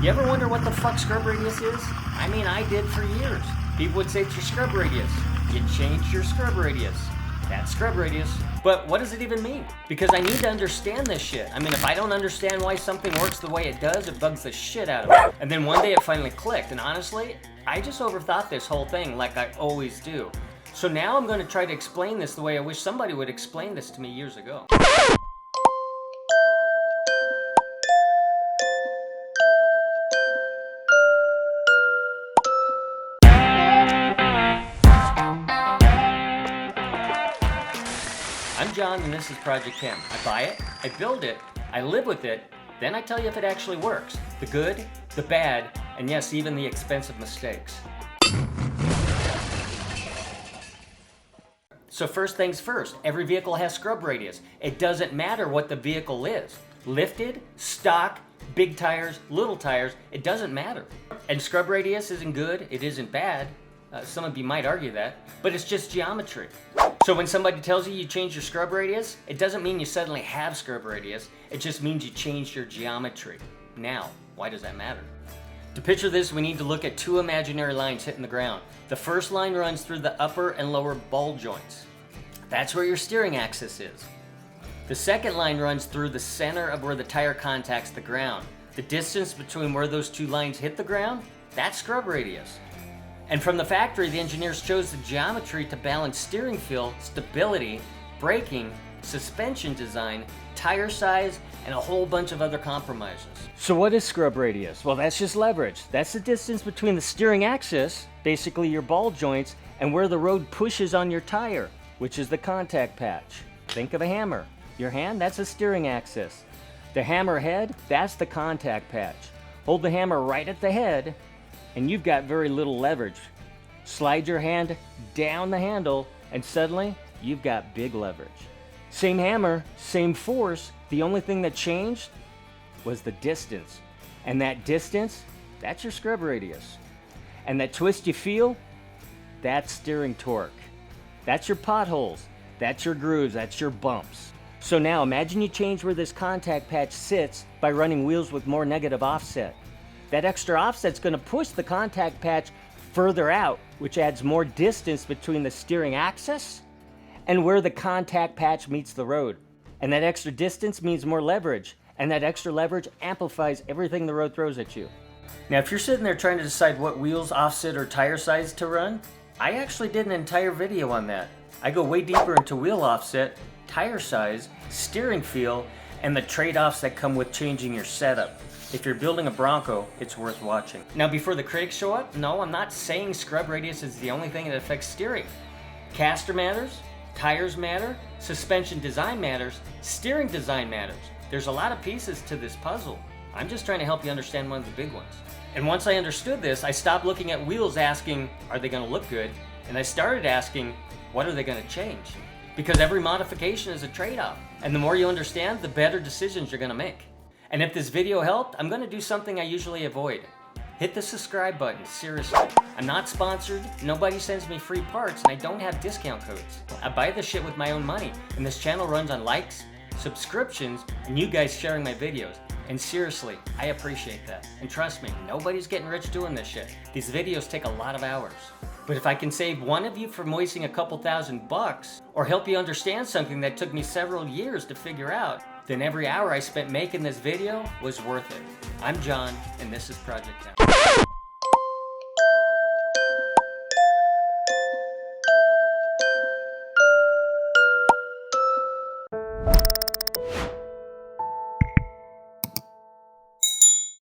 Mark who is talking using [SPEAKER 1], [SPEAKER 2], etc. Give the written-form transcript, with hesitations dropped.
[SPEAKER 1] You ever wonder what the fuck scrub radius is? I mean, I did for years. People would say it's your scrub radius. You changed your scrub radius. That's scrub radius. But what does it even mean? Because I need to understand this shit. I mean, if I don't understand why something works the way it does, it bugs the shit out of me. And then one day it finally clicked, and honestly, I just overthought this whole thing like I always do. So now I'm going to try to explain this the way I wish somebody would explain this to me years ago. I'm John, and this is Project Kehm. I buy it, I build it, I live with it, then I tell you if it actually works. The good, the bad, and yes, even the expensive mistakes. So first things first, every vehicle has scrub radius. It doesn't matter what the vehicle is. Lifted, stock, big tires, little tires, it doesn't matter. And scrub radius isn't good, it isn't bad. Some of you might argue that, but it's just geometry. So when somebody tells you you change your scrub radius, it doesn't mean you suddenly have scrub radius, it just means you changed your geometry. Now, why does that matter? To picture this, we need to look at two imaginary lines hitting the ground. The first line runs through the upper and lower ball joints. That's where your steering axis is. The second line runs through the center of where the tire contacts the ground. The distance between where those two lines hit the ground, that's scrub radius. And from the factory, the engineers chose the geometry to balance steering feel, stability, braking, suspension design, tire size, and a whole bunch of other compromises. So what is scrub radius? Well, that's just leverage. That's the distance between the steering axis, basically your ball joints, and where the road pushes on your tire, which is the contact patch. Think of a hammer. Your hand, that's a steering axis. The hammer head, that's the contact patch. Hold the hammer right at the head, and you've got very little leverage. Slide your hand down the handle, and suddenly you've got big leverage. Same hammer, same force, the only thing that changed was the distance. And that distance, that's your scrub radius. And that twist you feel, that's steering torque. That's your potholes, that's your grooves, that's your bumps. So now imagine you change where this contact patch sits by running wheels with more negative offset. That extra offset's going to push the contact patch further out, which adds more distance between the steering axis and where the contact patch meets the road. And that extra distance means more leverage, and that extra leverage amplifies everything the road throws at you. Now, if you're sitting there trying to decide what wheels, offset, or tire size to run, I actually did an entire video on that. I go way deeper into wheel offset, tire size, steering feel, and the trade-offs that come with changing your setup. If you're building a Bronco, it's worth watching. Now, before the critics show up, no, I'm not saying scrub radius is the only thing that affects steering. Caster matters, tires matter, suspension design matters, steering design matters. There's a lot of pieces to this puzzle. I'm just trying to help you understand one of the big ones. And once I understood this, I stopped looking at wheels asking, are they gonna look good? And I started asking, what are they gonna change? Because every modification is a trade-off. And the more you understand, the better decisions you're gonna make. And if this video helped, I'm gonna do something I usually avoid. Hit the subscribe button, seriously. I'm not sponsored, nobody sends me free parts, and I don't have discount codes. I buy this shit with my own money, and this channel runs on likes, subscriptions, and you guys sharing my videos. And seriously, I appreciate that. And trust me, nobody's getting rich doing this shit. These videos take a lot of hours. But if I can save one of you from wasting a couple $1,000, or help you understand something that took me several years to figure out, then every hour I spent making this video was worth it. I'm John, and this is Project Kehm.